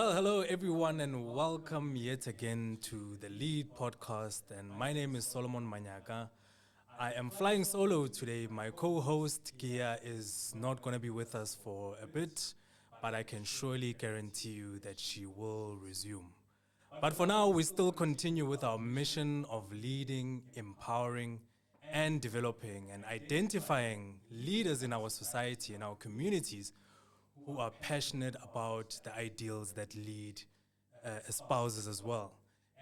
Well, hello everyone, and welcome yet again to the Lead Podcast. And my name is Solomon Manyaga. I am flying solo today. My co-host Gia is not going to be with us for a bit, but I can surely guarantee you that she will resume. But for now, we still continue with our mission of leading, empowering, and developing and identifying leaders in our society and our communities who are passionate about the ideals that lead espouses as well.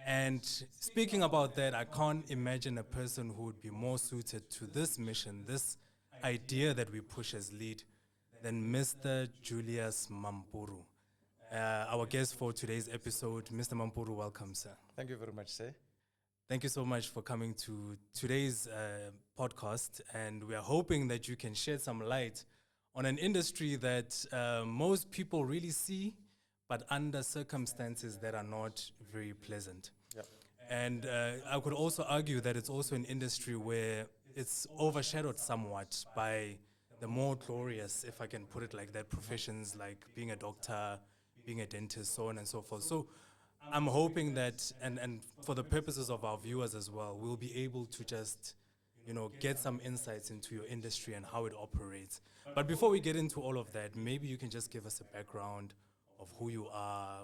And speaking about that, I can't imagine a person who would be more suited to this mission, this idea that we push as lead, than Mr. Julius Mampuru. Our guest for today's episode, Mr. Mampuru, welcome, sir. Thank you very much, sir. Thank you so much for coming to today's podcast, and we are hoping that you can shed some light on an industry that most people really see, but under circumstances that are not very pleasant. Yep. And I could also argue that it's also an industry where it's overshadowed somewhat by the more glorious, if I can put it like that, professions like being a doctor, being a dentist, so on and so forth. So I'm hoping that, and for the purposes of our viewers as well, we'll be able to just, get some insights into your industry and how it operates. But before we get into all of that, maybe you can just give us a background of who you are.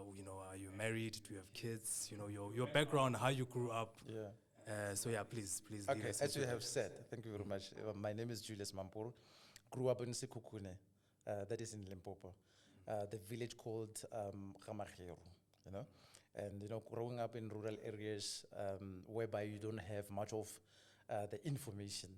Are you married? Do you have kids? Your background, how you grew up. Yeah. Please. Okay, as you have said, thank you very much. My name is Julius Mampuru. Grew up in Sekhukhune, that is in Limpopo, the village called Gamagero, And, growing up in rural areas whereby you don't have much of the information,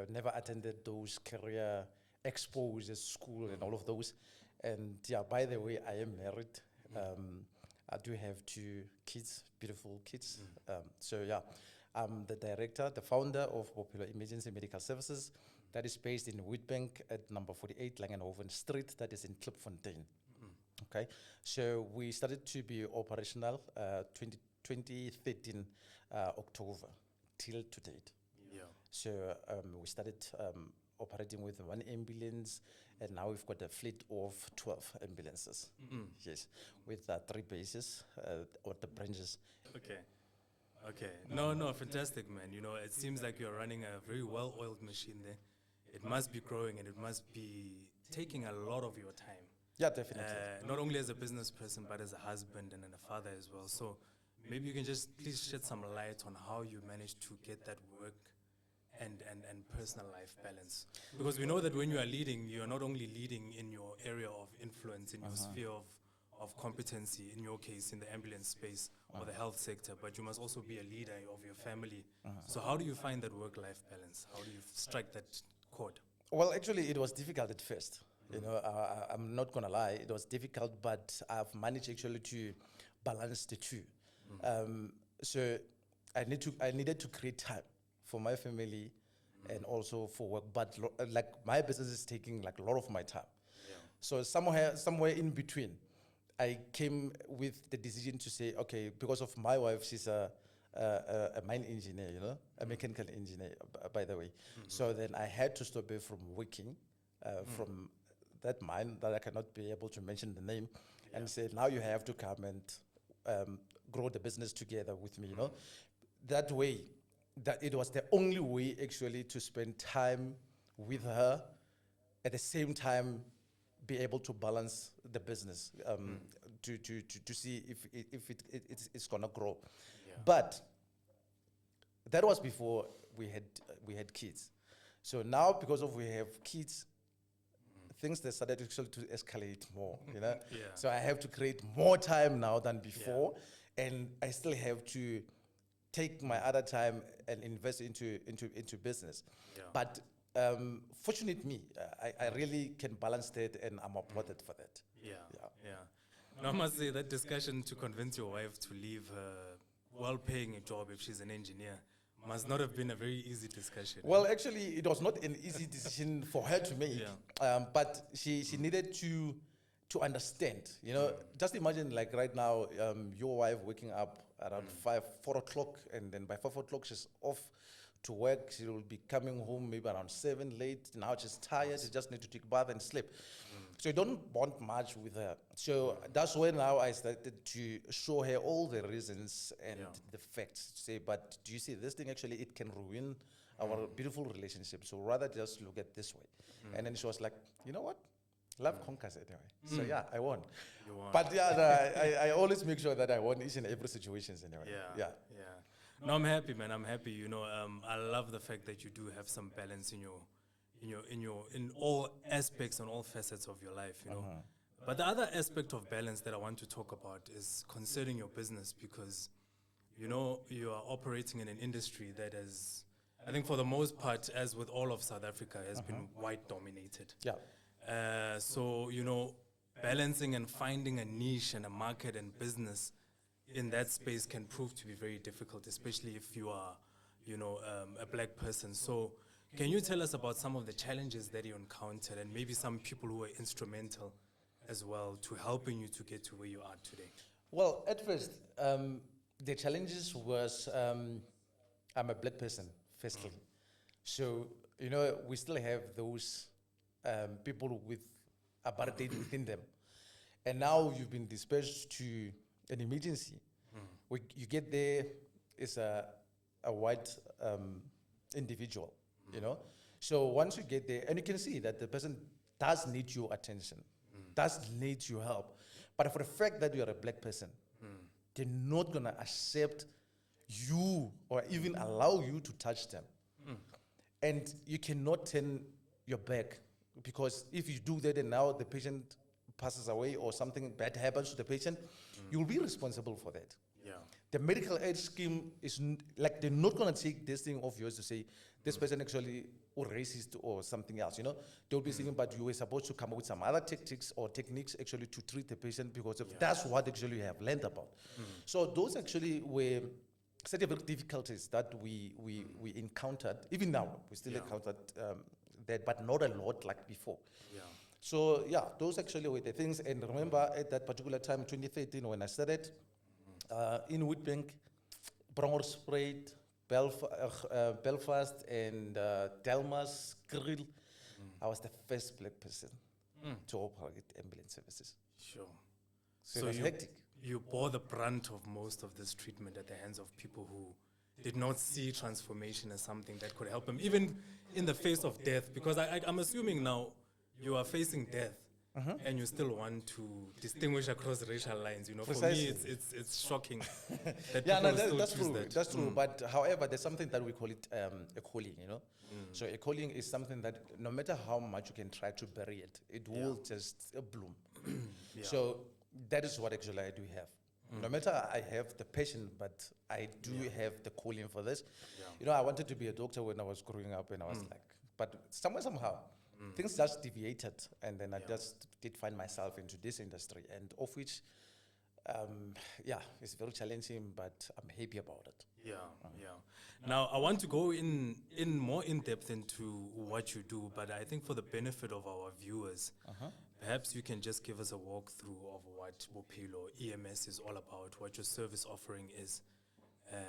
never attended those career expos at school and all of those. And by the way, I am married. I do have 2 kids, beautiful kids. I'm the director, the founder of Bophelo Emergency Medical Services that is based in Witbank at number 48 Langenhoven Street, that is in Klipfontein. Okay, so we started to be operational 2013 October till to date. Yeah. So we started operating with 1 ambulance, and now we've got a fleet of 12 ambulances. Yes, with 3 bases or the branches. Okay. No, fantastic, man. It seems like you're running a very well-oiled machine there. It must be growing, and it must be taking a lot of your time. Yeah, definitely. Not only as a business person, but as a husband and a father as well. So maybe you can just please shed some light on how you managed to get that work and personal life balance. Because we know that when you are leading, you're not only leading in your area of influence, in your sphere of competency, in your case, in the ambulance space or the health sector, but you must also be a leader of your family. So how do you find that work-life balance? How do you strike that chord? Well, actually, it was difficult at first. I'm not going to lie, it was difficult, but I've managed actually to balance the 2. So I needed to create time for my family and also for work, but like my business is taking like a lot of my time. Yeah. So somewhere in between, I came with the decision to say, okay, because of my wife, she's a mine engineer, a mechanical engineer, by the way. So then I had to stop her from working from that mine that I cannot be able to mention the name, and say, now you have to come and grow the business together with me, That way, that it was the only way actually to spend time with her, at the same time be able to balance the business to see if it's gonna grow. Yeah. But that was before we had kids. So now, because we have kids, things that started actually to escalate more, Yeah. So I have to create more time now than before, and I still have to take my other time and invest into business. Yeah. But fortunate me, I really can balance that, and I'm applauded for that. Yeah. Now, I must say that discussion to convince your wife to leave her well-paying job if she's an engineer must not have been a very easy discussion. Well, actually, it was not an easy decision for her to make, but she needed to understand. Just imagine, like right now, your wife waking up around 4 o'clock, and then by 5 o'clock she's off to work. She will be coming home maybe around 7 late. Now she's tired. She just need to take a bath and sleep. So you don't bond much with her. So that's when now I started to show her all the reasons and the facts. Say, but do you see this thing actually, it can ruin our beautiful relationship. So rather just look at this way. And then she was like, you know what? Love conquers anyway. So yeah, I won. You won. But yeah, I always make sure that I won each and every situation anyway. Yeah. No, I'm happy, man. I'm happy. You know, I love the fact that you do have some balance in all aspects and all facets of your life. You know, but the other aspect of balance that I want to talk about is concerning your business, because, you know, you are operating in an industry that is, I think, for the most part, as with all of South Africa, has been white dominated. Yeah. So, you know, balancing and finding a niche and a market and business in that space can prove to be very difficult, especially if you are, you know, a black person. So can you tell us about some of the challenges that you encountered, and maybe some people who were instrumental as well to helping you to get to where you are today? Well, at first, the challenges was I'm a black person, firstly. So, you know, we still have those people with apartheid within them. And now you've been dispatched to an emergency. You get there, it's a white individual, you know. So once you get there, and you can see that the person does need your attention, does need your help. But for the fact that you are a black person, they're not going to accept you or even allow you to touch them. And you cannot turn your back, because if you do that and now the patient passes away or something bad happens to the patient, you'll be responsible for that. Yeah. The medical aid scheme is like, they're not going to take this thing of yours to say this person actually or racist or something else, you know. They'll be saying, but you were supposed to come up with some other tactics or techniques actually to treat the patient, because that's what actually you have learned about. So those actually were certain difficulties that we encountered. Even now, we still encountered that, but not a lot like before. Yeah. So yeah, those actually were the things. And remember at that particular time, 2013, when I started in Witbank, Bronkhorstspruit, Belfast, and Delmas, Kriel, I was the first black person to operate ambulance services. Sure. So it was hectic. You bore the brunt of most of this treatment at the hands of people who did not see transformation as something that could help them, even in the face of death. Because I'm assuming now you are facing death, and you still want to distinguish across racial lines. You know, Precisely. for me, it's shocking that Yeah, people no, still that's choose true. that. That's true. But however, there's something that we call it a calling, you know. So a calling is something that no matter how much you can try to bury it, it will just bloom. So that is what actually I do have. No matter I have the passion, but I do have the calling for this. You know, I wanted to be a doctor when I was growing up, and I was like, but somehow, things just deviated, and then I just did find myself into this industry, and of which, it's very challenging, but I'm happy about it. Yeah. Now, I want to go in more in depth into what you do, but I think for the benefit of our viewers, perhaps you can just give us a walkthrough of what Bophelo EMS is all about, what your service offering is,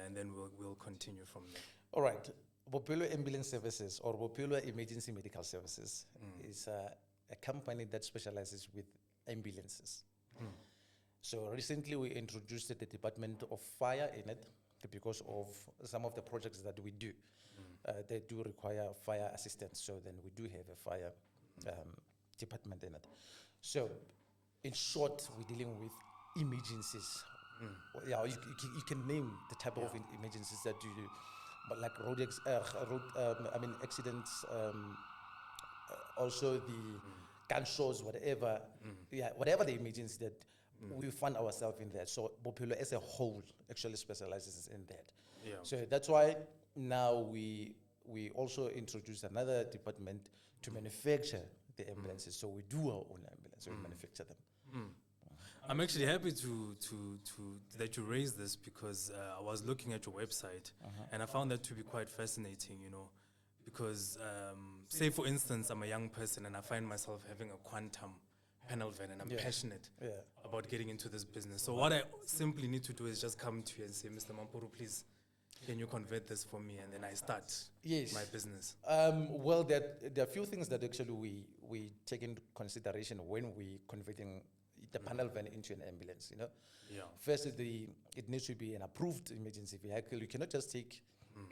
and then we'll continue from there. All right. Bophelo Ambulance Services, or Bophelo Emergency Medical Services, is a company that specializes with ambulances. So recently we introduced the Department of Fire in it, because of some of the projects that we do. They do require fire assistance, so then we do have a fire department in it. So in short, we're dealing with emergencies. Well, yeah, you can name the type of emergencies that you do, but like accidents, also the gunshots, whatever. Whatever the emergency that we find ourselves in that. So Bophelo as a whole actually specializes in that. So that's why now we also introduce another department to manufacture the ambulances. So we do our own ambulance, we manufacture them. I'm actually happy to that you raised this, because I was looking at your website and I found that to be quite fascinating, you know, because say for instance, I'm a young person and I find myself having a quantum panel van and I'm passionate about getting into this business. So what I simply need to do is just come to you and say, Mr. Mampuru, please, Can you convert this for me and then I start Yes. my business? Well, there are a few things that actually we take into consideration when we converting the panel van into an ambulance. Yeah. First, it needs to be an approved emergency vehicle. You cannot just take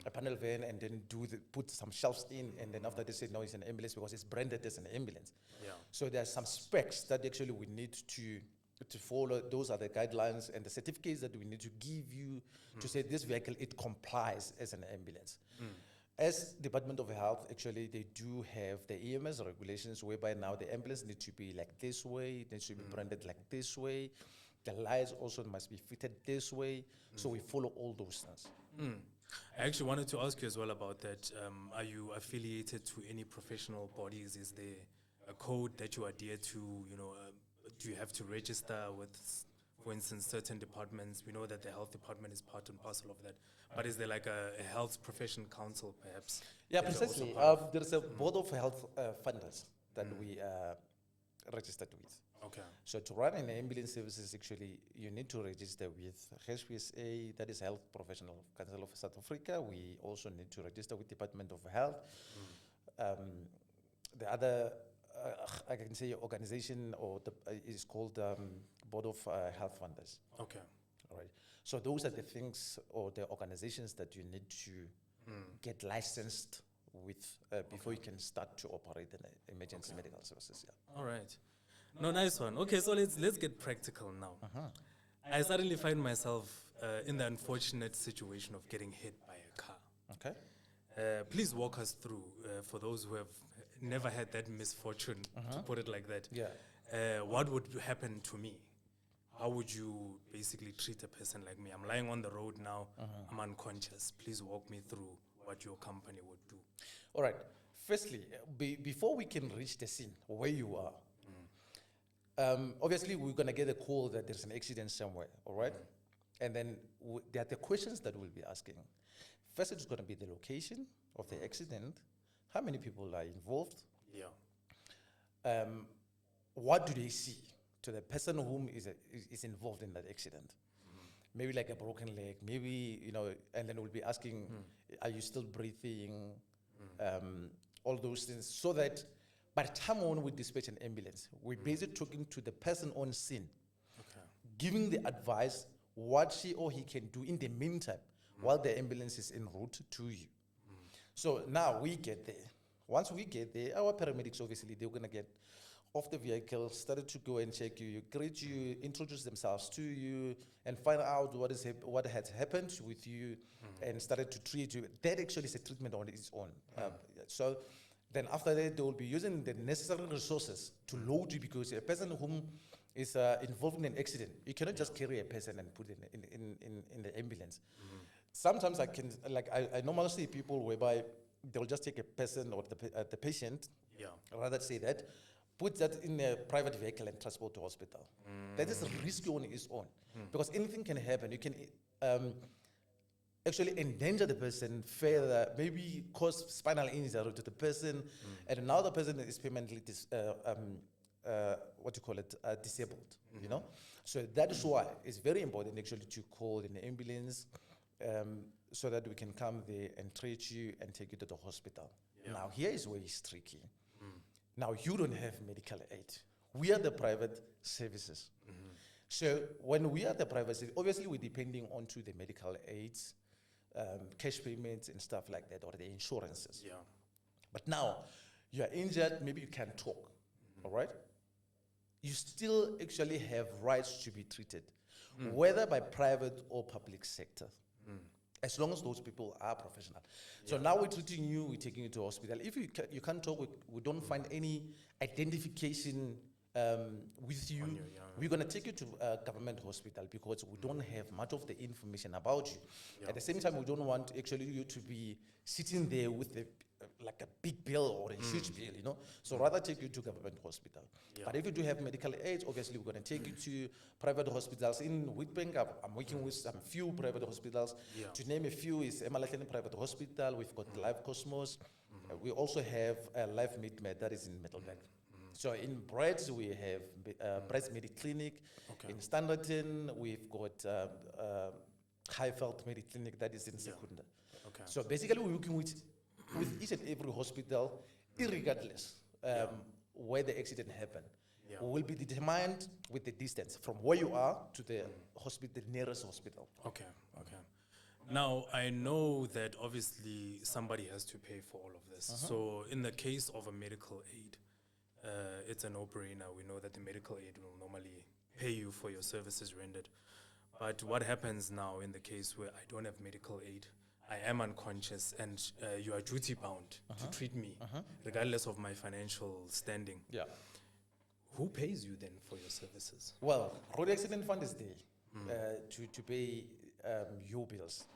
a panel van and then put some shelves in, and then after they say no, it's an ambulance because it's branded as an ambulance. Yeah. So there are some specs that actually we need to follow. Those are the guidelines and the certificates that we need to give you to say this vehicle, it complies as an ambulance. As Department of Health, actually, they do have the EMS regulations whereby now the ambulance needs to be like this way, it needs to be branded like this way. The lights also must be fitted this way. So we follow all those things. I actually wanted to ask you as well about that. Are you affiliated to any professional bodies? Is there a code that you adhere to? Do you have to register with, for instance, certain departments? We know that the health department is part and parcel of that. But is there like a health profession council, perhaps? Yeah, that you're also precisely. part of? There's a board of health funders that we are registered with. Okay. So to run an ambulance services, actually, you need to register with HPSA, that is Health Professional Council of South Africa. We also need to register with Department of Health. The other, I can say, organization is called Board of Health Funders. Okay. All right. So those are the things or the organizations that you need to get licensed with before you can start to operate in emergency medical services. Yeah. All right. No, nice one. Okay, so let's get practical now. I suddenly find myself in the unfortunate situation of getting hit by a car. Okay. Please walk us through, for those who have never had that misfortune, to put it like that. Yeah. What would happen to me? How would you basically treat a person like me? I'm lying on the road now. I'm unconscious. Please walk me through what your company would do. All right. Firstly, before we can reach the scene where you are, obviously we're going to get a call that there's an accident somewhere, all right? And then there are the questions that we'll be asking. First, it's going to be the location of the accident, how many people are involved, what do they see to the person whom is involved in that accident. Maybe like a broken leg, maybe, and then we'll be asking, are you still breathing? All those things, so that by the time when we dispatch an ambulance, we're basically talking to the person on scene, giving the advice what she or he can do in the meantime while the ambulance is en route to you. So now we get there. Once we get there, our paramedics, obviously, they're going to get off the vehicle, started to go and check you, greet you, introduce themselves to you, and find out what has happened with you, and started to treat you. That actually is a treatment on its own. So then after that, they will be using the necessary resources to load you, because a person whom is involved in an accident, you cannot just carry a person and put it in the ambulance. Sometimes I normally see people whereby they'll just take a person or the patient, rather say that, put that in a private vehicle and transport to hospital. That is risky on its own, because anything can happen. You can actually endanger the person further, maybe cause spinal injury to the person, and now the person is permanently disabled. So that is why it's very important actually to call an ambulance, so that we can come there and treat you and take you to the hospital. Now here is where it's tricky. Now you don't have medical aid. We are the private services. So when we are the private services, obviously we're depending on to the medical aids, cash payments and stuff like that, or the insurances. But now you are injured, maybe you can't talk, all right? You still actually have rights to be treated, whether by private or public sector, as long as those people are professional. So now we're treating you, we're taking you to hospital. If you can't talk, we don't find any identification with you, we're going to take you to a government hospital, because we don't have much of the information about you. At the same time, we don't want actually you to be sitting there with like a big bill or a huge bill, So rather take you to government hospital. But if you do have medical aids, obviously we're going to take you to private hospitals. In Witbank, I'm working with some few private hospitals. To name a few is Emalahleni Private Hospital. We've got Live Cosmos. We also have Live Midmed, that is in Middleburg. So in Breds, we have Breds Medic Clinic. In Standerton, we've got Highveld Medical Clinic that is in Secunda. Okay. So basically, we're working with each and every hospital, irregardless where the accident happened. Yeah. Will be determined with the distance from where you are to the hospital, the nearest hospital. Okay. Okay. Now, I know that obviously somebody has to pay for all of this. So in the case of a medical aid, it's a no-brainer. We know that the medical aid will normally pay you for your services rendered. But what happens now in the case where I don't have medical aid, I am unconscious, and you are duty-bound to treat me, regardless of my financial standing? Yeah. Who pays you then for your services? Well, road accident fund is there to pay your bills,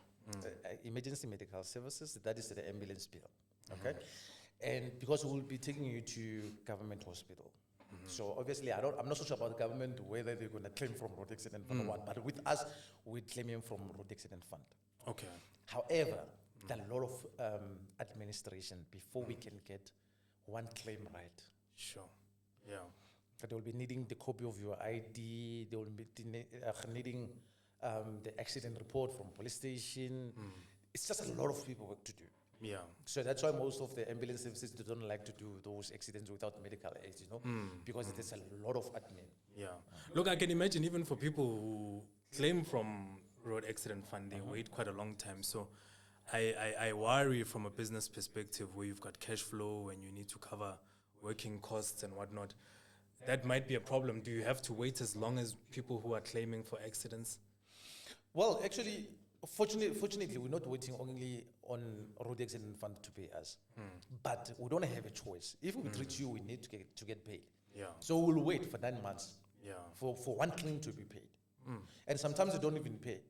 emergency medical services. That is the ambulance bill. Okay, and because we will be taking you to government hospital. So obviously, I'm not so sure about the government whether they're going to claim from road accident fund or what. But with us, we're claiming from road accident fund. Okay. However, there are a lot of administration before we can get one claim right. Sure. Yeah. They will be needing the copy of your ID. They will be needing the accident report from police station. It's just a lot of people work to do. Yeah. So that's why most of the ambulance services they don't like to do those accidents without medical aid, because there's a lot of admin. Yeah. Look, I can imagine even for people who claim from road accident fund, they wait quite a long time. So I worry from a business perspective where you've got cash flow and you need to cover working costs and whatnot. That might be a problem. Do you have to wait as long as people who are claiming for accidents? Well, actually, fortunately, we're not waiting only on road accident fund to pay us, but we don't have a choice. If we treat you, we need to get paid. Yeah. So we'll wait for 9 months. Yeah. For one claim to be paid, and sometimes they don't even pay.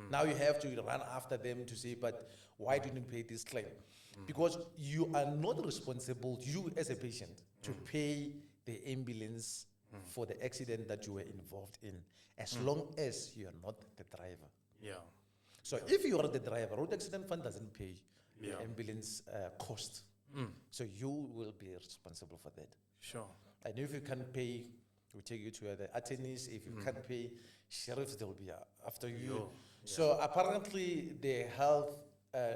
Now you have to run after them to say, but why didn't you pay this claim? Because you are not responsible, you as a patient, to pay the ambulance for the accident that you were involved in, as long as you are not the driver. Yeah. So if you are the driver, road accident fund doesn't pay the Yeah. ambulance cost. So you will be responsible for that. Sure. And if you can't pay, we take you to the attorneys. If you can't pay, sheriffs, they will be after you. Yo. So apparently the health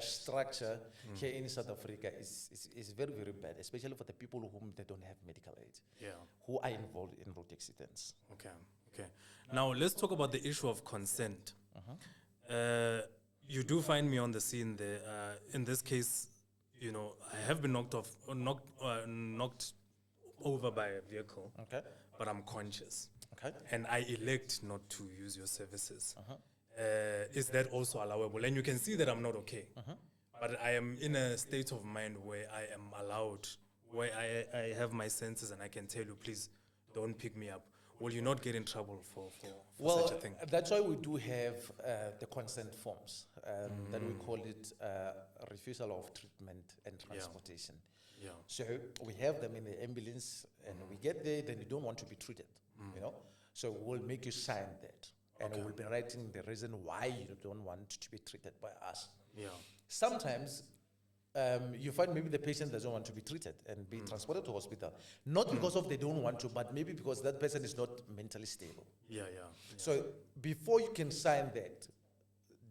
structure here in South Africa is very, very bad, especially for the people whom they don't have medical aid, Yeah. who are involved in road accidents. Okay. Okay. Now let's talk about the issue of consent. You do find me on the scene there. In this case, I have been knocked over by a vehicle, Okay. but I'm conscious, Okay. and I elect not to use your services. Is that also allowable? And you can see that I'm not okay, but I am in a state of mind where I am allowed, where I have my senses and I can tell you, please don't pick me up. Will you not get in trouble for such a thing? That's why we do have the consent forms that we call it refusal of treatment and transportation. Yeah. So we have them in the ambulance, and we get there, then you don't want to be treated, So we'll make you sign that, and we'll be writing the reason why you don't want to be treated by us. Yeah. Sometimes you find maybe the patient doesn't want to be treated and be transported to hospital, not because of they don't want to, but maybe because that person is not mentally stable. Yeah. So before you can sign that,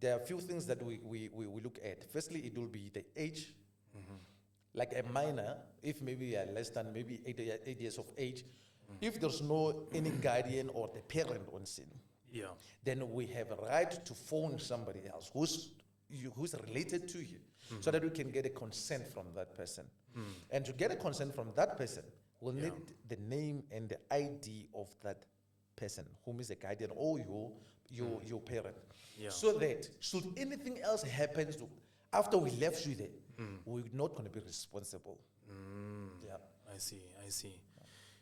there are a few things that we look at. Firstly, it will be the age. Like a minor, if maybe you are less than maybe 8 years of age, if there's no any guardian or the parent on scene, Yeah. then we have a right to phone somebody else who's related to you, so that we can get a consent from that person. And to get a consent from that person, we'll need the name and the ID of that person, whom is the guardian or your parent. Yeah. So that should anything else happen after we left you there, we're not going to be responsible. Yeah. I see.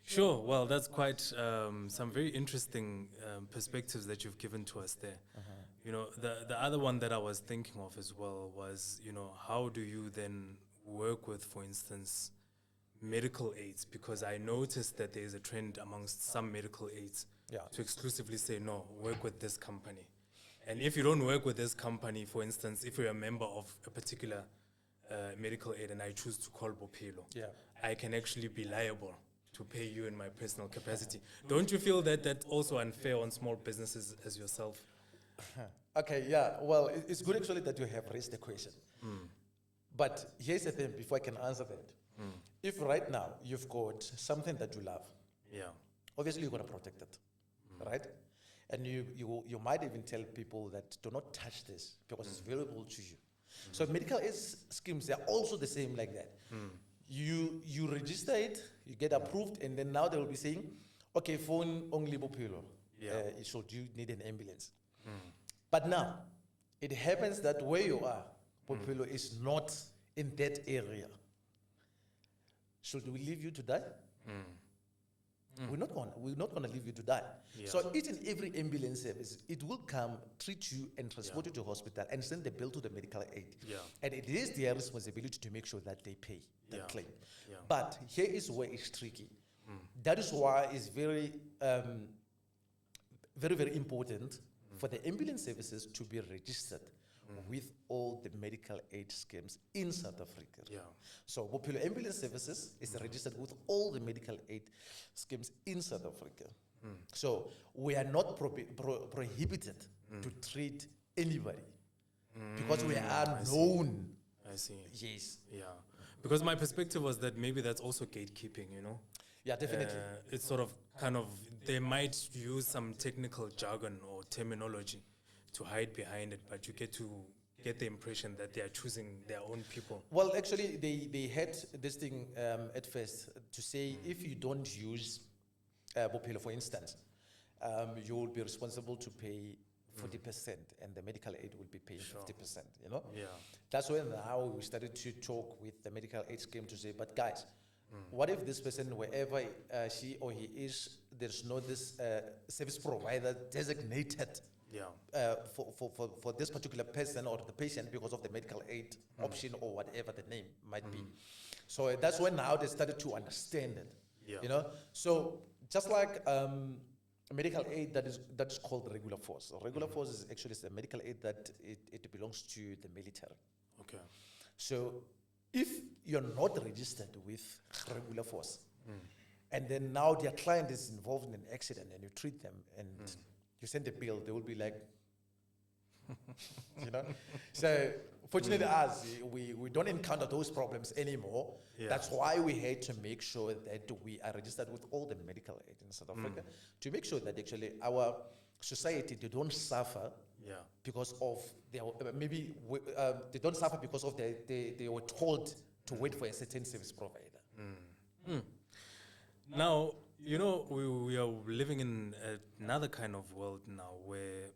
Sure. Well, that's quite some very interesting perspectives that you've given to us there. The other one that I was thinking of as well was, how do you then work with, for instance, medical aids? Because I noticed that there is a trend amongst some medical aids to exclusively say, no, work with this company. And if you don't work with this company, for instance, if you're a member of a particular medical aid and I choose to call Bophelo, I can actually be liable to pay you in my personal capacity. Don't you feel that that's also unfair on small businesses as yourself? Okay, yeah. Well, it's good actually that you have raised the question. But here's the thing, before I can answer that. If right now you've got something that you love, Yeah. obviously you're going to protect it, right? And you might even tell people that do not touch this because it's valuable to you. So medical aid schemes, they're also the same like that. You register it, you get approved, and then now they will be saying, okay, phone only Bophelo. Yeah. Should you need an ambulance? But now, it happens that where you are, Bophelo is not in that area. Should we leave you to die? We're not gonna leave you to die. Yeah. So each and every ambulance service, it will come, treat you, and transport you to hospital, and send the bill to the medical aid. Yeah. And it is their responsibility to make sure that they pay the claim. Yeah. But here is where it's tricky. That is why it's very, very important for the ambulance services to be registered with all the medical aid schemes in South Africa. Yeah. So Bophelo Ambulance Services is registered with all the medical aid schemes in South Africa. So we are not prohibited to treat anybody because we are known. I see. Yes. Yeah. Because my perspective was that maybe that's also gatekeeping, you know? Yeah, definitely. It's sort of kind of, they might use some technical jargon or terminology to hide behind it, but you get to get the impression that they are choosing their own people. Well, actually, they had this thing at first to say if you don't use Bophelo, for instance, you will be responsible to pay 40%, and the medical aid will be paying 50%, you know? Yeah. That's when now we started to talk with the medical aid scheme to say, but guys, what if this person, wherever she or he is, there's no this service provider designated for this particular person or the patient because of the medical aid option or whatever the name might be. So that's when now they started to understand it, you know? So just like medical aid that is called regular force. Regular force is actually a medical aid that it belongs to the military. Okay. So if you're not registered with regular force, and then now their client is involved in an accident and you treat them and you send a bill, they will be like, you know? So fortunately us, we don't encounter those problems anymore. Yeah. That's why we had to make sure that we are registered with all the medical aid in South Africa to make sure that actually our society, they don't suffer because of their, they don't suffer because of they were told to wait for a certain service provider. Now, you know, we are living in another kind of world now where,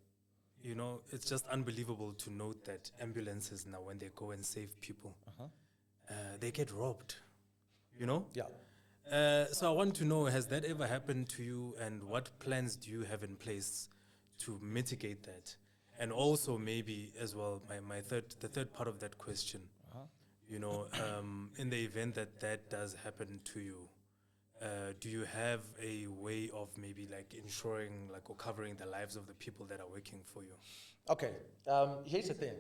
you know, it's just unbelievable to note that ambulances now, when they go and save people, they get robbed, you know? Yeah. So I want to know, has that ever happened to you, and what plans do you have in place to mitigate that? And also maybe as well, the third part of that question, you know, in the event that that does happen to you, do you have a way of maybe like ensuring like or covering the lives of the people that are working for you? Okay, here's the thing.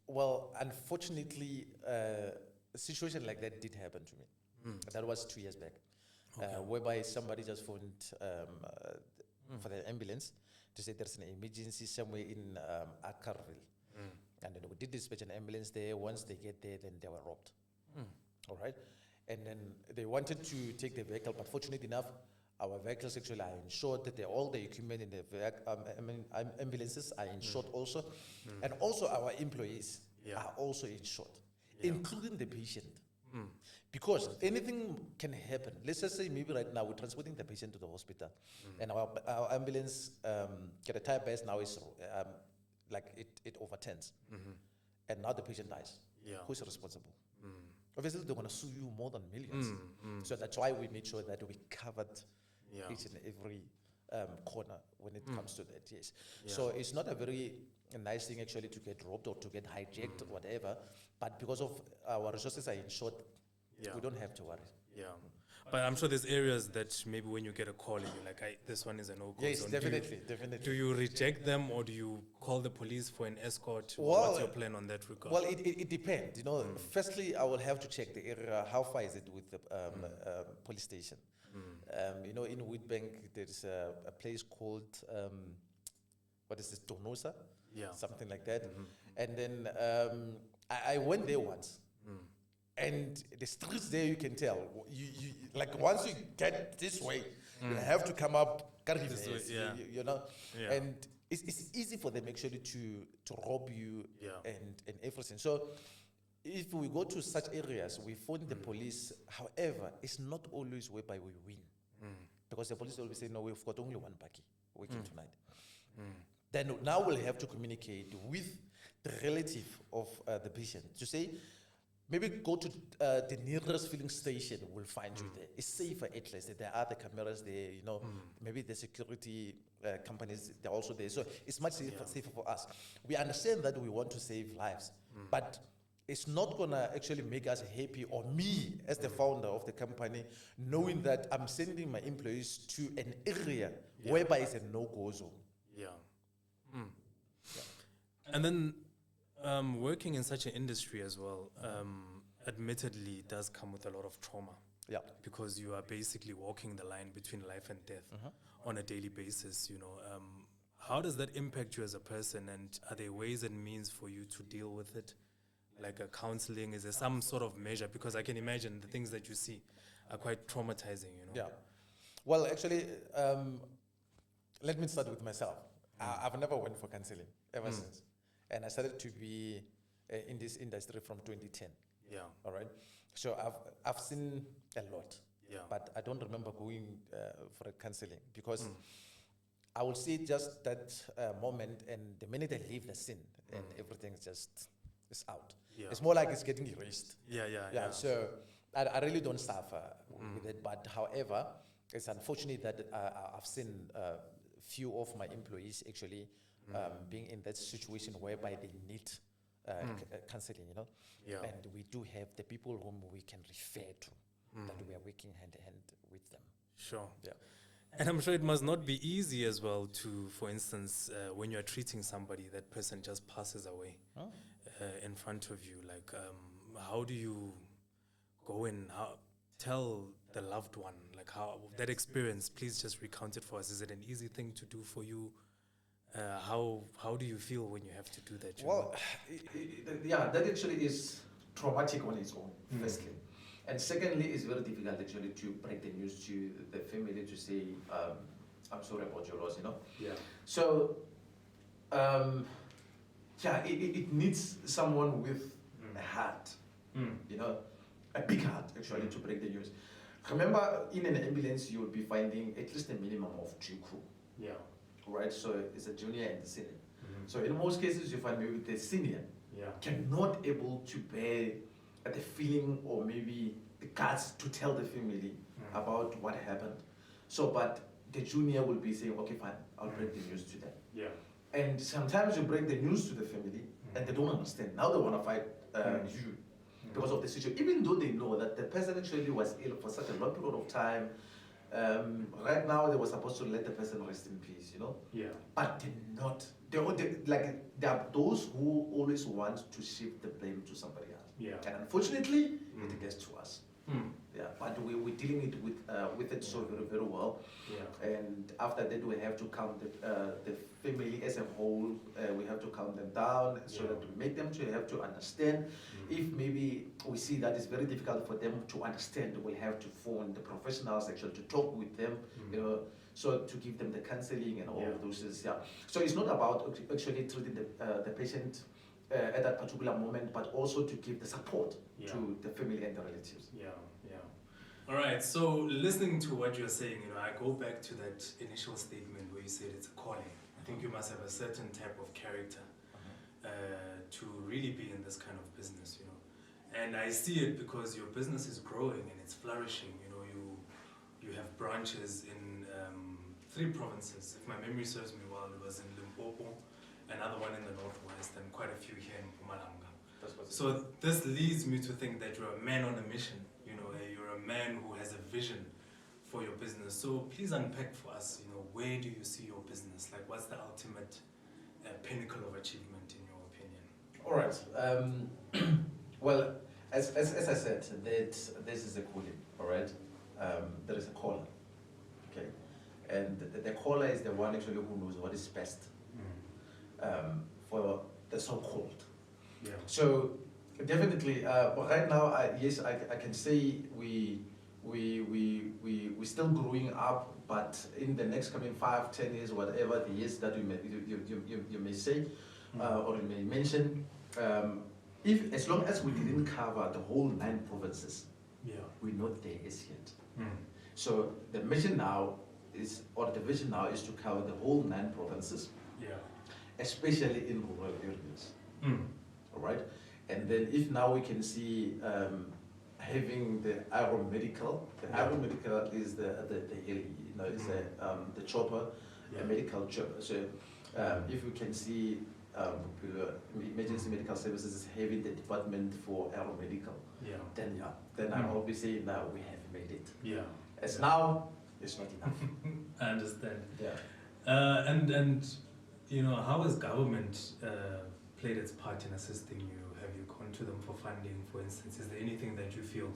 Well, unfortunately, a situation like that did happen to me. That was 2 years back, whereby somebody just phoned for the ambulance to say there's an emergency somewhere in Akarville. And then we did dispatch an ambulance there. Once they get there, then they were robbed. All right? And then they wanted to take the vehicle, but fortunately enough, our vehicles actually are insured, that all the equipment in the ambulances are insured also. And also our employees are also insured, including the patient. Because anything can happen. Let's just say maybe right now we're transporting the patient to the hospital, and our ambulance, get a tire burst now is like it overturns, and now the patient dies. Who's responsible? Obviously, they're going to sue you more than millions. So that's why we made sure that we covered each and every corner when it comes to that, yes. So it's not a very nice thing actually to get robbed or to get hijacked or whatever, but because of our resources are insured, we don't have to worry. But I'm sure there's areas that maybe when you get a call and you're like, this one is a no-go. Yes, zone. definitely. Do you reject them, or do you call the police for an escort? What's your plan on that regard? Well, it depends. You know, firstly, I will have to check the area. How far is it with the police station? You know, in Witbank, there's a place called what is this, Donosa? Yeah. Something like that. And then I went there once. And the streets there, you can tell. You like once you get this way, you have to come up, This way, yeah. you know. Yeah. And it's easy for them actually to rob you and everything. So if we go to such areas, we phone the police. However, it's not always whereby we win. Because the police always say, no, we've got only one buggy working tonight. Then now we'll have to communicate with the relative of the patient to say, maybe go to the nearest filling station, we'll find you there. It's safer at least. There are the cameras there, you know, maybe the security companies, they're also there. So it's much safer for us. We understand that we want to save lives, but it's not gonna actually make us happy, or me as the founder of the company, knowing that I'm sending my employees to an area whereby it's a no-go zone. Yeah. And then working in such an industry as well, admittedly, does come with a lot of trauma. Yeah. Because you are basically walking the line between life and death on a daily basis, you know. How does that impact you as a person, and are there ways and means for you to deal with it? Like a counseling, is there some sort of measure? Because I can imagine the things that you see are quite traumatizing, you know. Yeah. Well, actually, let me start with myself. I've never went for counseling ever since. And I started to be in this industry from 2010. Yeah. All right. So I've seen a lot. Yeah. But I don't remember going for a counseling, because I will see just that moment, and the minute I leave the scene, and everything is out. Yeah. It's more like it's getting erased. Yeah. So I really don't suffer with it. But however, it's unfortunate that I've seen few of my employees actually being in that situation whereby they need counseling, you know. Yeah. And we do have the people whom we can refer to, that we are working hand in hand with them. Sure. Yeah. And I'm sure it must not be easy as well to, for instance, when you're treating somebody, that person just passes away in front of you. Like, how do you go and tell the loved one, like, how that experience? Please just recount it for us. Is it an easy thing to do for you? How do you feel when you have to do that? Well, that actually is traumatic on its own, firstly. And secondly, it's very difficult actually to break the news to the family, to say, I'm sorry about your loss, you know? Yeah. So, it needs someone with a heart, you know, a big heart actually, to break the news. Remember, in an ambulance, you will be finding at least a minimum of 2 crew. Yeah. Right, so it's a junior and the senior. So in most cases, you find maybe the senior cannot able to bear the feeling, or maybe the guts to tell the family about what happened. So, but the junior will be saying, okay, fine, I'll break the news to them. Yeah. And sometimes you break the news to the family, and they don't understand. Now they want to fight you because of the situation, even though they know that the person actually was ill for such a long period of time. Right now, they were supposed to let the person rest in peace, you know? Yeah. But they're not. There are those who always want to shift the blame to somebody else. Yeah. And unfortunately, it gets to us. Yeah, but we're dealing it with it so very, very well. Yeah. And after that, we have to count the family as a whole. We have to count them down so that we make them to have to understand. If maybe we see that it's very difficult for them to understand, we'll have to phone the professionals actually to talk with them, you know, so to give them the counseling and all of those things. Yeah. So it's not about actually treating the patient at that particular moment, but also to give the support to the family and the relatives. Yeah. All right, so listening to what you're saying, you know, I go back to that initial statement where you said it's a calling. I think you must have a certain type of character to really be in this kind of business, you know. And I see it because your business is growing and it's flourishing. You know, you have branches in 3 provinces. If my memory serves me well, it was in Limpopo, another one in the northwest, and quite a few here in Mpumalanga. So this leads me to think that you're a man on a mission. You know, you're a man who has a vision for your business. So please unpack for us, you know, where do you see your business? Like, what's the ultimate pinnacle of achievement in your opinion? All right. Well, as I said, that this is a calling, all right? There is a caller, okay? And the caller is the one actually who knows what is best for the so-called. Yeah. So definitely, right now, yes, I can say we still growing up, but in the next coming 5, 10 years, whatever the years that you may say or you may mention, if as long as we didn't cover the whole 9 provinces, we're not there as yet. So the mission now is, or the vision now is to cover the whole 9 provinces, especially in rural areas. All right, and then if now we can see having the aeromedical. The aeromedical is the is the chopper, the medical chopper. So if we can see emergency medical services is having the department for aeromedical, then I'll be saying now we have made it. As now, it's not enough. I understand. And you know, how has government played its part in assisting you? Have you gone to them for funding, for instance? Is there anything that you feel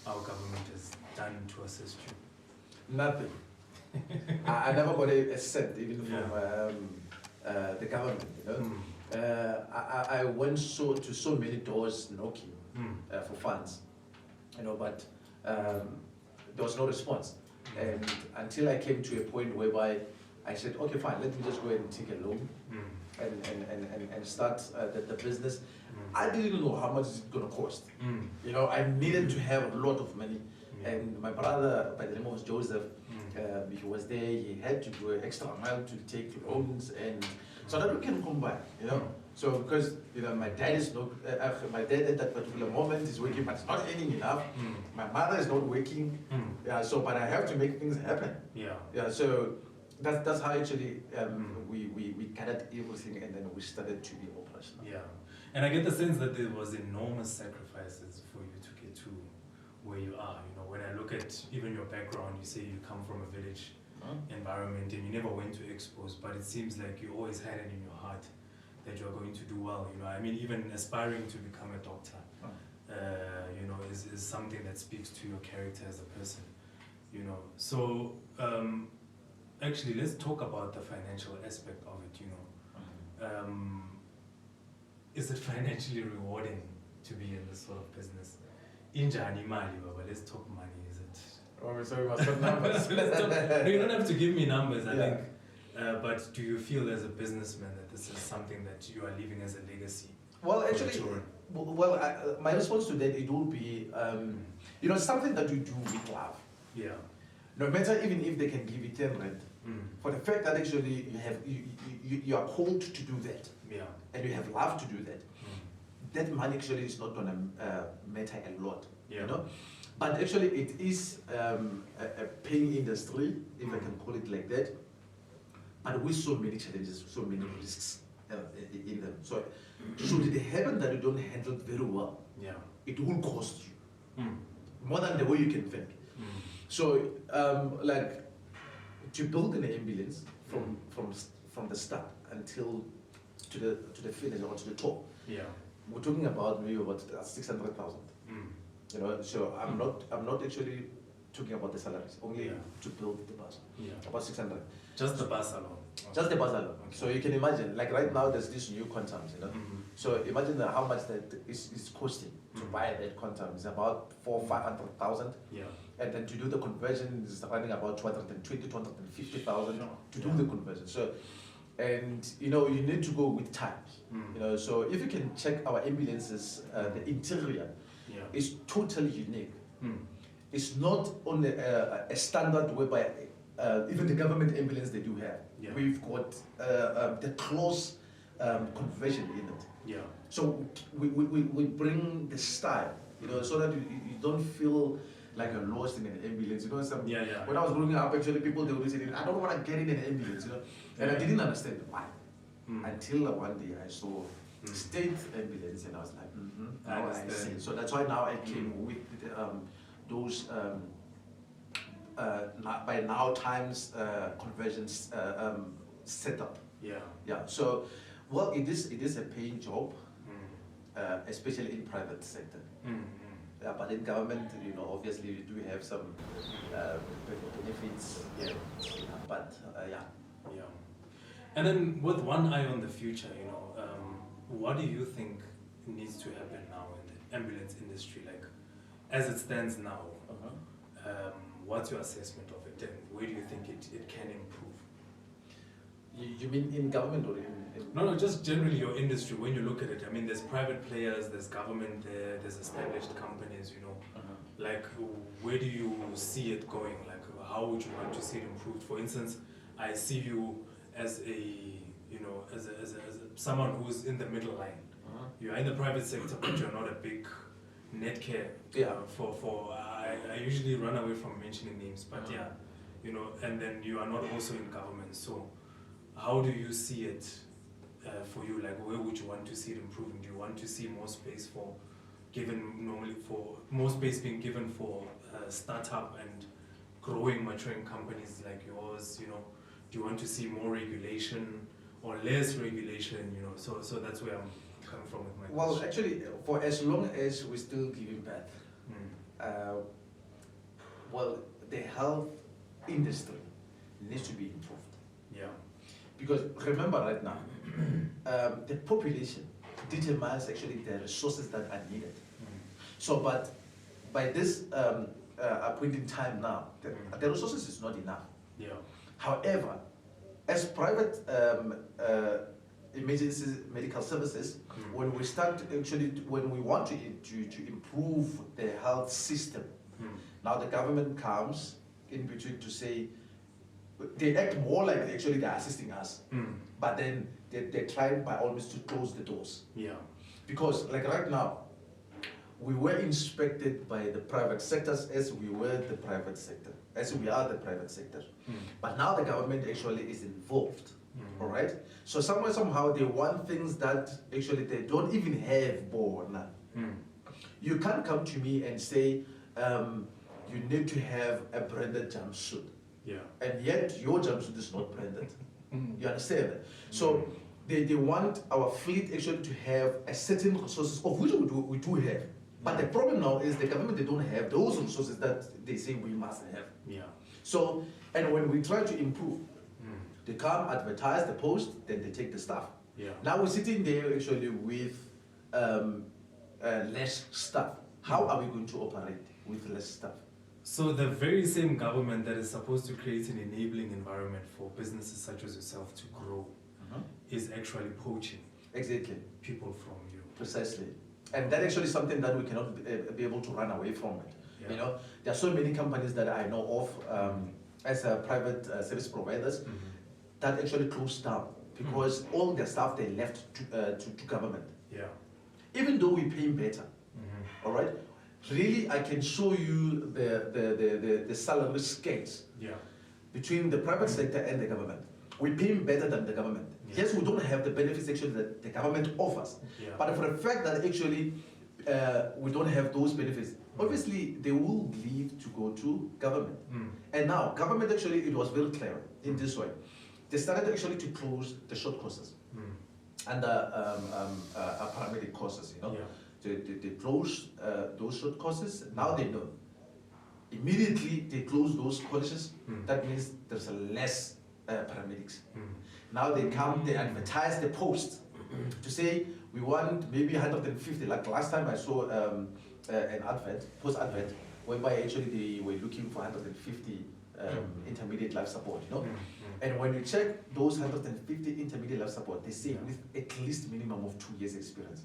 our government has done to assist you? Nothing. I never got a cent even from the government. You know, I went to so many doors knocking for funds, you know, but there was no response. And until I came to a point whereby I said, okay, fine, let me just go ahead and take a loan and start the business. I didn't know how much it's going to cost. You know, I needed to have a lot of money. And my brother, by the name of Joseph, he was there. He had to go extra mile to take loans, and so that we can combine. You know, so because you know my dad is not, my dad at that particular moment is working, but it's not earning enough. My mother is not working. So but I have to make things happen. So that's how actually we gathered everything, and then we started to be operational. And I get the sense that there was enormous sacrifices for you to get to where you are. You know, when I look at even your background, you say you come from a village environment and you never went to expos, but it seems like you always had it in your heart that you're going to do well. You know, I mean, even aspiring to become a doctor, you know, is something that speaks to your character as a person. You know, so actually, let's talk about the financial aspect of it. You know, is it financially rewarding to be in this sort of business? Injani mali, Baba, let's talk money, is it? Oh, so we must put numbers. No, you don't have to give me numbers, I think. But do you feel as a businessman that this is something that you are leaving as a legacy? Well, actually, my response to that, it will be, you know, something that you do with love. No matter even if they can give you 10 rand, for the fact that actually you are called to do that, and you have love to do that, that money actually is not going to matter a lot, you know. But actually, it is a paying industry, if I can call it like that. But with so many challenges, so many risks in them. So, should it happen that you don't handle it very well, it will cost you more than the way you can think. So, like to build an ambulance from the start until to the finish or to the top. We're talking about maybe about 600,000. You know, so I'm not actually talking about the salaries, only to build the bus. About 600. Just the bus alone. Just the bus alone. So you can imagine, like right now, there's this new quantums, you know. So imagine how much that is costing to buy that quantum. It's about 400,000-500,000. And then to do the conversion is running about 220,000-250,000 to do the conversion. So, and you know, you need to go with time. You know, so if you can check our ambulances, the interior is totally unique. It's not only a standard whereby even the government ambulance they do have. We've got the close conversion in it. So we bring the style, you know, so that you don't feel like you're lost in an ambulance. You know, when I was growing up, actually people they would say, I don't want to get in an ambulance, you know, and I didn't understand why. Until one day I saw state ambulance and I was like, now I see. So that's why now I came with those by now times conversions setup. So well, it is a paying job, especially in private sector. But in government, you know, obviously we do have some benefits. And then with one eye on the future, what do you think needs to happen now in the ambulance industry, like as it stands now? What's your assessment of it, and where do you think it can improve? You mean in government or in No, just generally your industry. When you look at it, I mean, there's private players, there's government there, there's established companies. Like where do you see it going? Like how would you want to see it improved? For instance, I see you as someone who's in the middle line. You're in the private sector, but you're not a big net care. I usually run away from mentioning names, but and then you are not also in government. So how do you see it for you? Like where would you want to see it improving? Do you want to see more space more space being given for startup and growing, maturing companies like yours? Do you want to see more regulation or less regulation? So that's where I'm coming from with my question. Well, actually, for as long as we're still giving birth, the health industry needs to be improved. Yeah. Because remember right now, the population determines actually the resources that are needed. So, but by this point in time now, the resources is not enough. Yeah. However, as private emergency medical services, when we want to improve the health system, now the government comes in between to say, they act more like actually they're assisting us, but then they're trying by all means to close the doors. Yeah. Because like right now, we were inspected by the private sectors as we were the private sector, as we are the private sector. But now the government actually is involved, all right? So somehow they want things that actually they don't even have born. You can't come to me and say, you need to have a branded jumpsuit. Yeah. And yet your jumpsuit is not branded. You understand? So they want our fleet actually to have a certain resources, of which we do have. But the problem now is the government, they don't have those resources that they say we must have. Yeah. So, and when we try to improve, they come advertise the post, then they take the staff. Yeah. Now we're sitting there actually with less staff. How are we going to operate with less staff? So the very same government that is supposed to create an enabling environment for businesses such as yourself to grow is actually poaching Exactly. people from you. Precisely. And that actually is something that we cannot be able to run away from it. Yeah. There are so many companies that I know of as private service providers that actually closed down because all their staff they left to government. Yeah. Even though we pay better, all right. Really, I can show you the salary scales between the private sector and the government. We pay better than the government. Yeah. Yes, we don't have the benefits actually that the government offers. Yeah. But for the fact that actually we don't have those benefits, obviously they will leave to go to government. And now, government actually, it was very clear in this way. They started actually to close the short courses and paramedic courses, Yeah. They close those short courses. Now they know. Immediately they close those courses. That means there's less paramedics. Now they come, they advertise the post to say we want maybe 150. Like last time I saw an post advert, whereby actually they were looking for 150 intermediate life support. And when you check those 150 intermediate life support, they say with at least minimum of 2 years experience.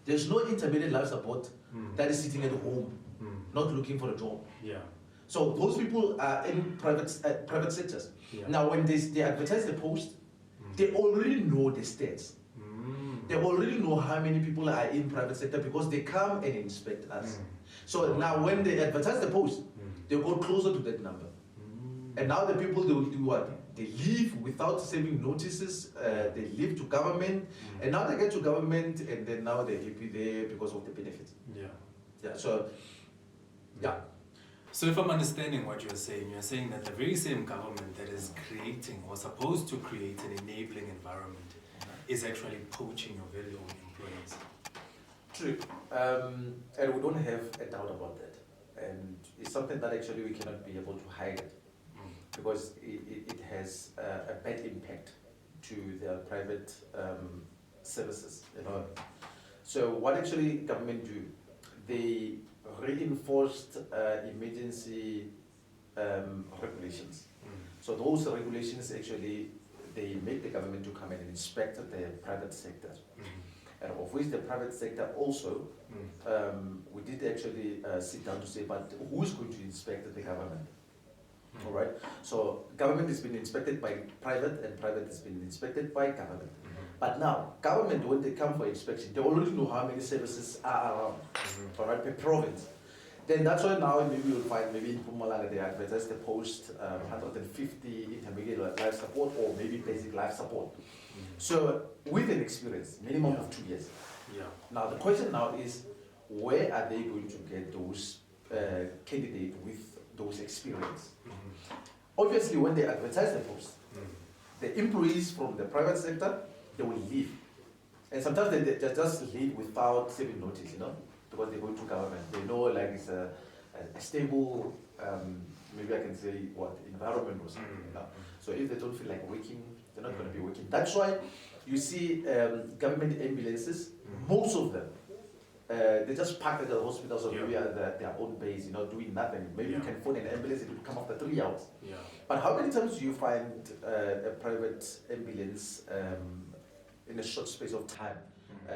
There's no intermediate life support that is sitting at home, not looking for a job. Yeah. So those people are in private sectors. Yeah. Now, when they advertise the post, they already know the stats. They already know how many people are in private sector because they come and inspect us. So now, when they advertise the post, they go closer to that number. And now the people, they will do what? They leave without serving notices, they leave to government, and now they get to government, and then now they're happy there because of the benefits. So if I'm understanding what you're saying that the very same government that is creating or supposed to create an enabling environment is actually poaching your very own employees. True. And we don't have a doubt about that. And it's something that actually we cannot be able to hide it. because it has a bad impact to the private services, So what actually government do? They reinforced emergency regulations. So those regulations actually, they make the government to come in and inspect the private sector. And of which the private sector also, we did actually sit down to say, but who's going to inspect the government? All right. So government has been inspected by private, and private has been inspected by government. But now, government, when they come for inspection, they already know how many services are around, all right, per province. Then that's why now maybe you'll find maybe in Mpumalanga they advertise the post 150 intermediate life support or maybe basic life support. So with an experience, minimum of 2 years. Now the question now is, where are they going to get those candidates with those experience? Obviously, when they advertise the post, the employees from the private sector, they will leave. And sometimes they just leave without serving notice, because they go to government. They know like it's a stable, maybe I can say environment or something. So if they don't feel like working, they're not going to be working. That's why you see government ambulances, most of them, they just park at the hospitals or maybe at their own base, doing nothing. Maybe you can phone an ambulance, it will come after 3 hours. But how many times do you find a private ambulance in a short space of time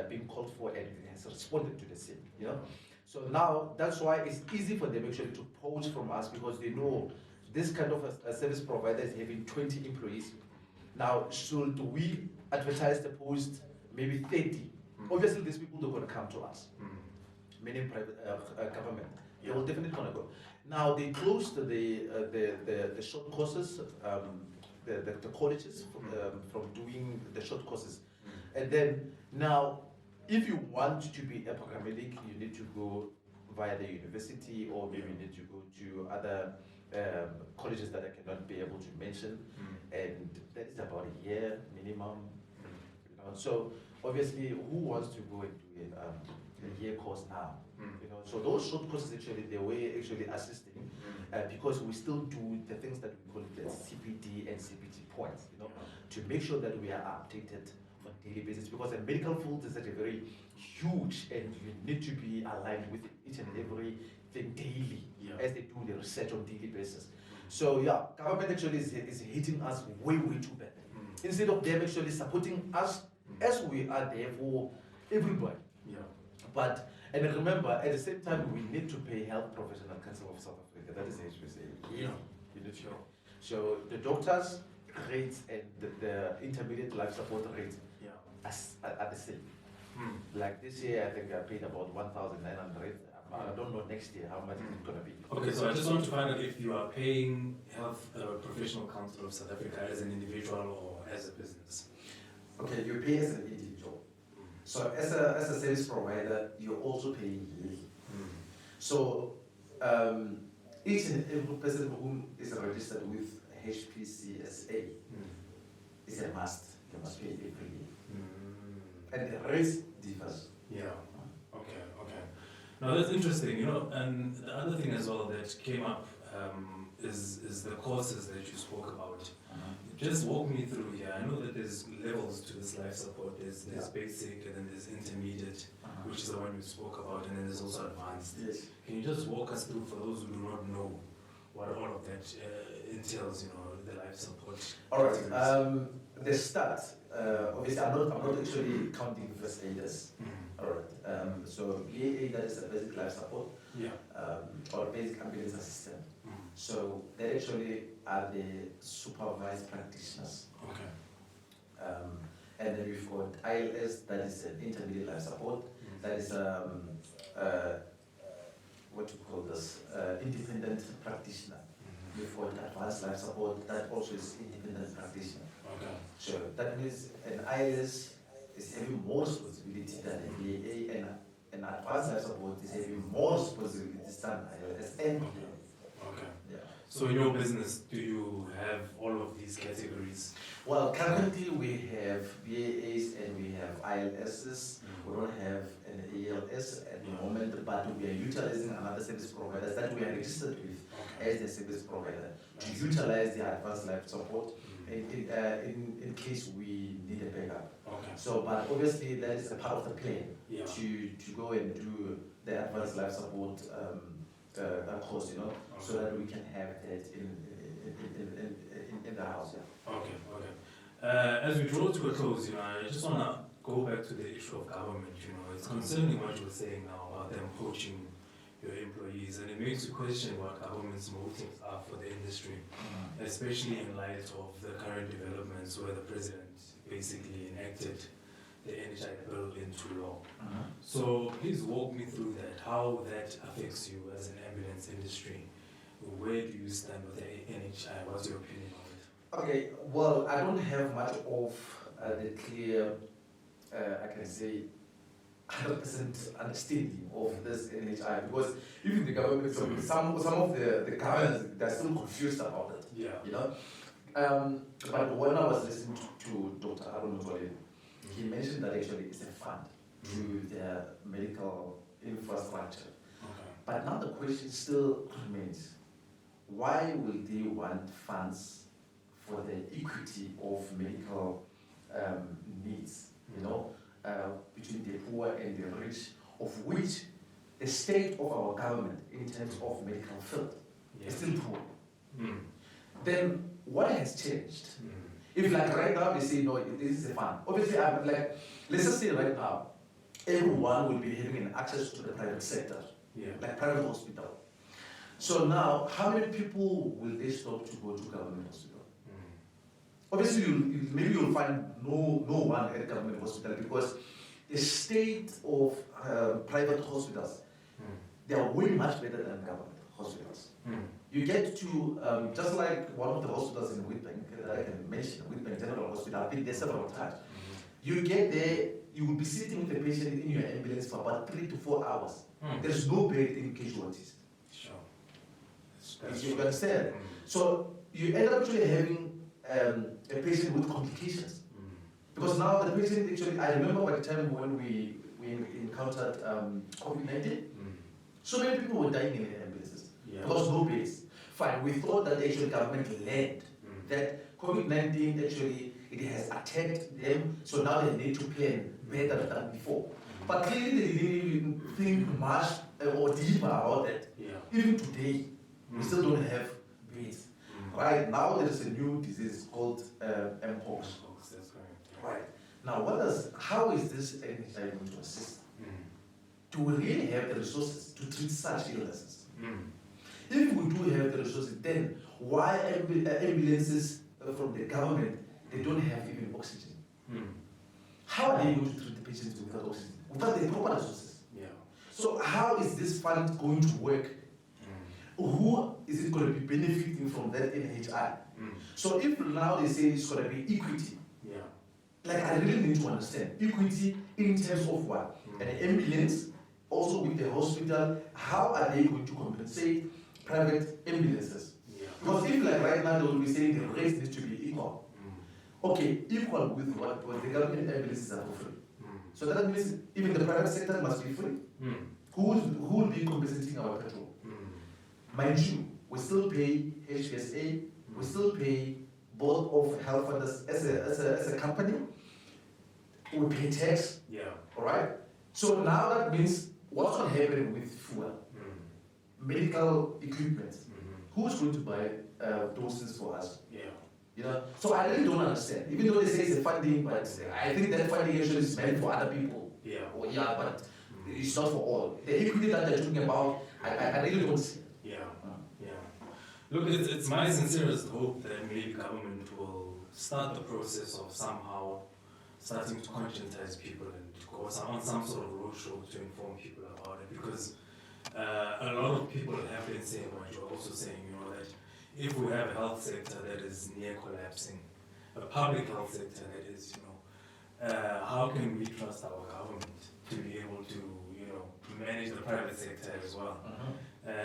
being called for and it has responded to the scene? So now that's why it's easy for them actually to poach from us, because they know this kind of a service provider is having 20 employees. Now, should we advertise the post maybe 30? Obviously, these people are going to come to us, meaning private government. They will definitely going to go. Now, they closed the short courses, the colleges from doing the short courses. And then now, if you want to be a paramedic, you need to go via the university, or maybe you need to go to other colleges that I cannot be able to mention, and that is about a year minimum. So obviously, who wants to go and do a year course now? So those short courses actually they were actually assisting, because we still do the things that we call the CPD and CPT points, to make sure that we are updated on a daily basis, because the medical field is such a very huge, and you need to be aligned with each and every thing daily as they do the research on daily basis. So government actually is hitting us way too bad. Instead of them actually supporting us as we are there for everybody. And remember, at the same time, we need to pay Health Professional Council of South Africa. That is HPCA. You need to. So the doctors' rates and the intermediate life support rates are the same. Like this year, I think I paid about 1,900. I don't know next year how much it's going to be. Okay, so I just want to find out if you are paying Health Professional Council of South Africa as an individual or as a business. Okay, you pay as an individual. So as a service provider, you're also paying yearly. So each and every person who is registered with HPCSA is a must. They must pay every year. And the rates differs. Okay. Now that's interesting, and the other thing as well that came up is the courses that you spoke about. Just walk me through here. I know that there's levels to this life support. There's basic, and then there's intermediate, which is the one you spoke about, and then there's also advanced. Yes. Can you just walk us through, for those who do not know what all of that entails, the life support? All right. The start, obviously, I'm not actually counting first aiders. All right. So BAA, that is a basic life support. Or basic ambulance assistant. So they actually are the supervised practitioners. And then we've got ILS, that is an intermediate life support. That is what you call this independent practitioner. We've got advanced life support, that also is independent practitioner. So that means an ILS is having more responsibility than a BAA, and an advanced life support is having more responsibilities than ILS and BAA. So in your business, do you have all of these categories? Well, currently we have BAAs and we have ILSs, we don't have an ALS at the moment, but we are utilizing another service providers that we are registered with as the service provider to utilize the advanced life support in case we need a backup. So, but obviously that is a part of the plan to go and do the advanced life support course, so that we can have that in the house. As we draw to a close, I just want to go back to the issue of government. It's concerning what you were saying now about them poaching your employees, and it makes you question what government's motives are for the industry, especially in light of the current developments where the president basically enacted the NHI bill into law. So please walk me through that, how that affects you as an ambulance industry. Where do you stand with the NHI? What's your opinion on it? Okay, well, I don't have much of the clear, I can say, 100% understanding of this NHI, because even the government, some of the governors, they're still confused about it. But when I was listening to Dr. Aaron Motole, he mentioned that actually it's a fund to their medical infrastructure. But now the question still remains, why will they want funds for the equity of medical needs, between the poor and the rich, of which the state of our government in terms of medical field is still poor? Then what has changed? If like right now they say, no, this is a fund. Obviously, let's just say right now, everyone will be having access to the private sector, like private hospital. So now, how many people will they stop to go to government hospital? Obviously, maybe you'll find no one at government hospital, because the state of private hospitals, they are way much better than government hospitals. You get to, just like one of the hospitals in Witbank, that I can mention, Witbank General Hospital, I've been there several times. You get there, you will be sitting with the patient in your ambulance for about 3 to 4 hours. There's no bed in casualties. You understand? So you end up actually having a patient with complications. Because now the patient actually, I remember by the time when we encountered COVID-19, so many people were dying in the ambulances. There was no beds. Fine, we thought that the actual government learned that COVID-19 actually, it has attacked them, so now they need to plan better than before. But clearly they didn't even think much or deeper about that. Even today, we still don't have beds. Right now there is a new disease called Mpox. That's correct. Right. Now how is this NHI going to assist? Do we really have the resources to treat such illnesses? If we do have the resources, then why ambulances from the government, they don't have even oxygen? How are they going to treat the patients without oxygen? Without the proper resources? So how is this fund going to work? Who is it going to be benefiting from that NHI? So if now they say it's going to be equity, like I really need to understand equity in terms of what? An ambulance, also with the hospital, how are they going to compensate private ambulances? Because if like right now they will be saying the rates need to be equal. Okay, equal with what? Because the government ambulances are for free. So that means even the private sector must be free. Who will be compensating our petrol? Mind you, we still pay HVSA, we still pay board of health funders as a company, we pay tax, all right? So now that means what's going to happen with fuel, medical equipment? Who's going to buy those things for us? So I really don't understand. Even though they say it's a funding, but I think that funding actually is meant for other people. But it's not for all. The equity that they're talking about, I really don't see. Look, it's my sincerest hope that maybe government will start the process of somehow starting to conscientize people and go on some sort of roadshow to inform people about it, because a lot of people have been saying what you're also saying, that if we have a health sector that is near collapsing, a public health sector that is, how can we trust our government to be able to, manage the private sector as well?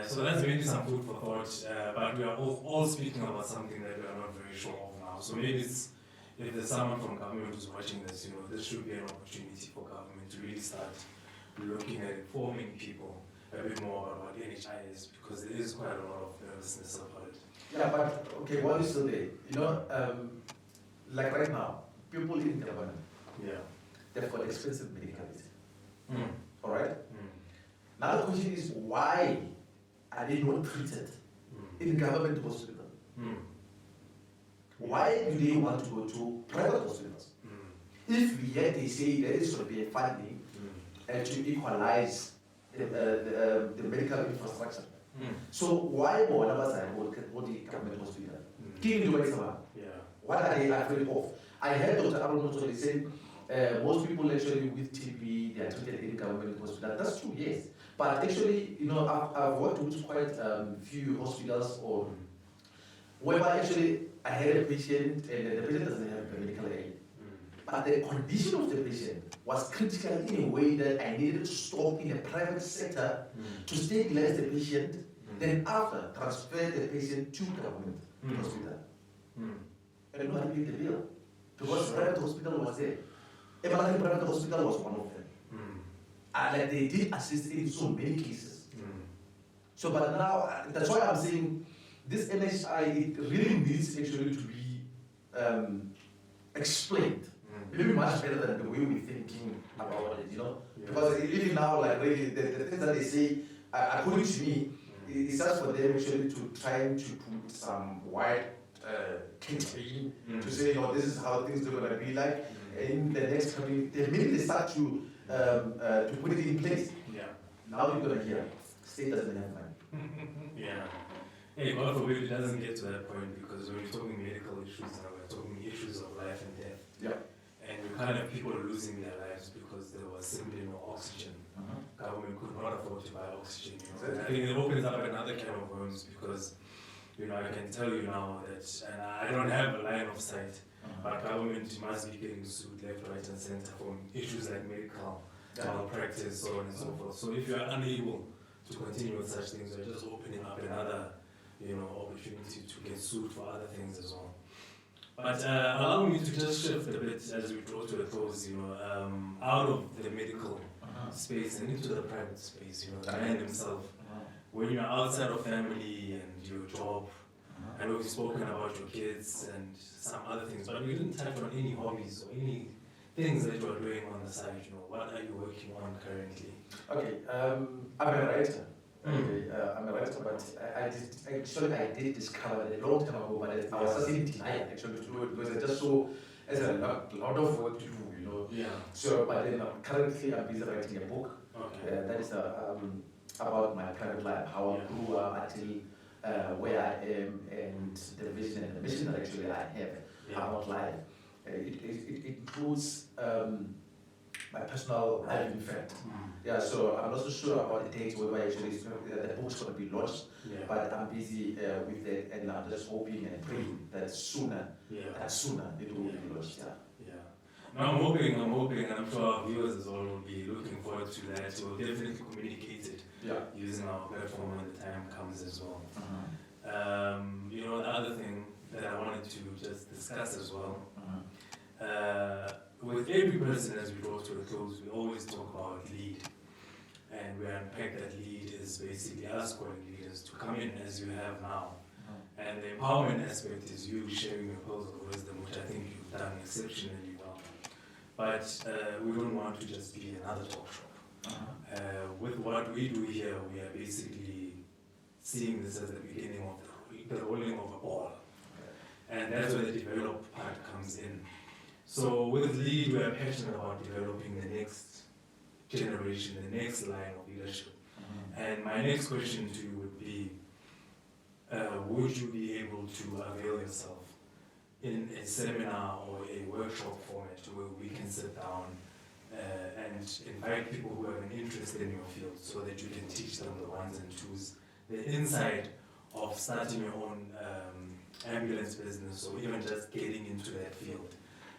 So that's maybe some food for thought, but we are all speaking about something that we are not very sure of now. So maybe if there's someone from government who's watching this, this should be an opportunity for government to really start looking at informing people a bit more about what NHI is, because there is quite a lot of nervousness about it. Yeah, but okay, what is still there? Like right now, people in government, they've got expensive medical bills. All right? Now the question is, why are they not treated in government hospital? Why do they want to go to private hospitals? If yet they say there is going to be a funding to equalize the medical infrastructure. So why more numbers are what the government hospital? What are they afraid of? I heard Dr. Arun say most people actually with TB, they are treated in government hospital. That's true, yes. But actually, I've worked with quite few hospitals or whereby actually I had a patient and the patient doesn't have medical aid. But the condition of the patient was critical in a way that I needed to stop in the private sector to stabilize the patient, then after transfer the patient to government hospital. And nobody paid the bill because private hospital was there. Emerald Private Hospital was one of them. And like they did assist in so many cases. So, but now, that's why I'm saying this NHI, it really needs actually to be explained. Maybe much better than the way we're thinking about it, Because even now, like really, the things that they say, according to me, it's just for them actually to try to put some white campaign to say, this is how things are going to be like. In the next coming, the minute they start to put it in place, now you're going to hear, state doesn't have money. Hey, God forbid it doesn't get to that point, because when you're talking medical issues now, we're talking issues of life and death. And you can't have people losing their lives because there was simply no oxygen. Government could not afford to buy oxygen. I think it opens up another can of worms, because I can tell you now that, and I don't have a line of sight, but government must be getting sued left, right, and center for issues like medical malpractice, so on and so forth. So if you are unable to continue with such things, you're just opening up another, opportunity to get sued for other things as well. But allow me to just shift a bit as we draw to a close, out of the medical space and into the private space, the man himself. When you're outside of family and your job, I know we've spoken about your kids and some other things, but we didn't touch on any hobbies or any things that you are doing on the side. What are you working on currently? Okay, I'm a writer. I'm a writer, but I did discover a long time ago, but I was just in denial actually to do it, because I just saw as a lot of work to do, So, but then currently I'm busy writing a book that is about my private life, how I grew up until where I am, and the vision and the mission that actually I have about life. It includes my personal life, in fact. So I'm not so sure about the dates whether actually the book's going to be launched, but I'm busy with it, and I'm just hoping and praying that sooner it will be launched. No, I'm hoping, and I'm sure our viewers as well will be looking forward to that. We'll definitely communicate it using our platform when the time comes as well. The other thing that I wanted to just discuss as well, with every person as we draw to a close, we always talk about lead. And we unpack that lead is basically us calling leaders to come in as you have now. And the empowerment aspect is you sharing your pearls of wisdom, which I think you've done exceptionally well. But we don't want to just be another talk shop. With what we do here, we are basically seeing this as the beginning of the rolling of a ball. And that's where the develop part comes in. So with LEAD, we are passionate about developing the next generation, the next line of leadership. And my next question to you would be, would you be able to avail yourself in a seminar or a workshop format where we can sit down and invite people who have an interest in your field so that you can teach them the ones and twos, the inside of starting your own ambulance business, or even just getting into that field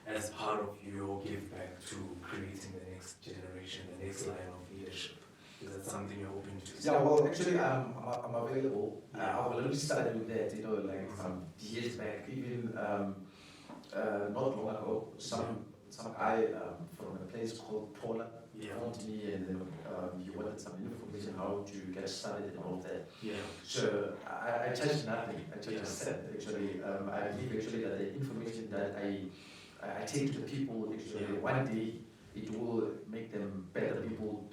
as part of your give back to creating the next generation, the next line of leadership? Is that something you're open to? Yeah, well, actually, I'm available. I've already started with that, like some years back. Even not long ago, some guy from a place called Paula phoned me, and then he wanted some information how to get started and all of that. So I charged nothing. I just said actually, I believe actually that the information that I take to the people actually one day it will make them better people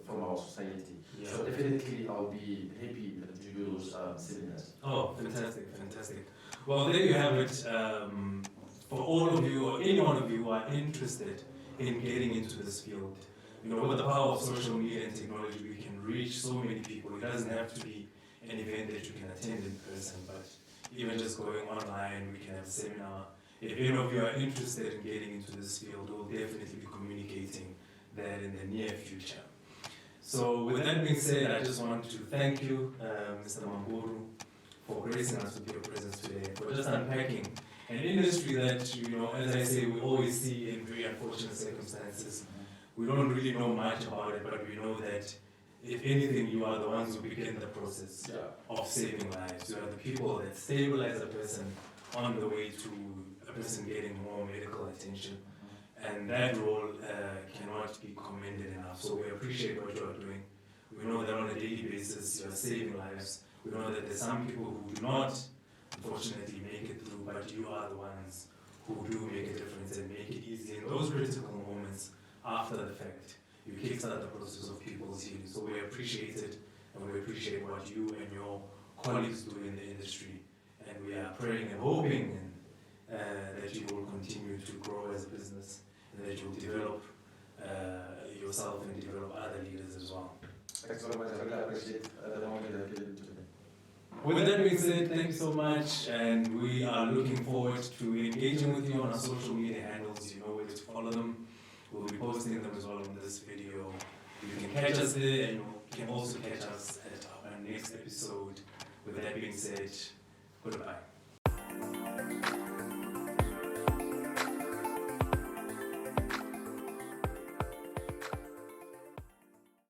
from our society. So definitely I'll be happy to do those seminars. Oh, fantastic, fantastic. Well, there you have it. For all of you or any one of you who are interested in getting into this field, you know, with the power of social media and technology, we can reach so many people. It doesn't have to be an event that you can attend in person, but even just going online, we can have a seminar. If any of you are interested in getting into this field, we'll definitely be communicating that in the near future. So with that being said, I just want to thank you, Mr. Mampuru, for gracing us with your presence today, for just unpacking an industry that, you know, as I say, we always see in very unfortunate circumstances. We don't really know much about it, but we know that if anything, you are the ones who begin the process of saving lives. You are the people that stabilize a person on the way to a person getting more medical attention. And that role cannot be commended enough. So we appreciate what you are doing. We know that on a daily basis you are saving lives. We know that there's some people who do not, unfortunately, make it through, but you are the ones who do make a difference and make it easy in those critical moments after the fact. You kickstart the process of people's healing. So we appreciate it, and we appreciate what you and your colleagues do in the industry. And we are praying and hoping that you will continue to grow as a business, and that you will develop yourself and develop other leaders as well. Thanks very much. I really appreciate the moment you've given to me. With that being said, thank you so much, and we are looking forward to engaging with you on our social media handles. You know where to follow them. We'll be posting them as well in this video. You can catch us there, and you can also catch us at our next episode. With that being said, goodbye.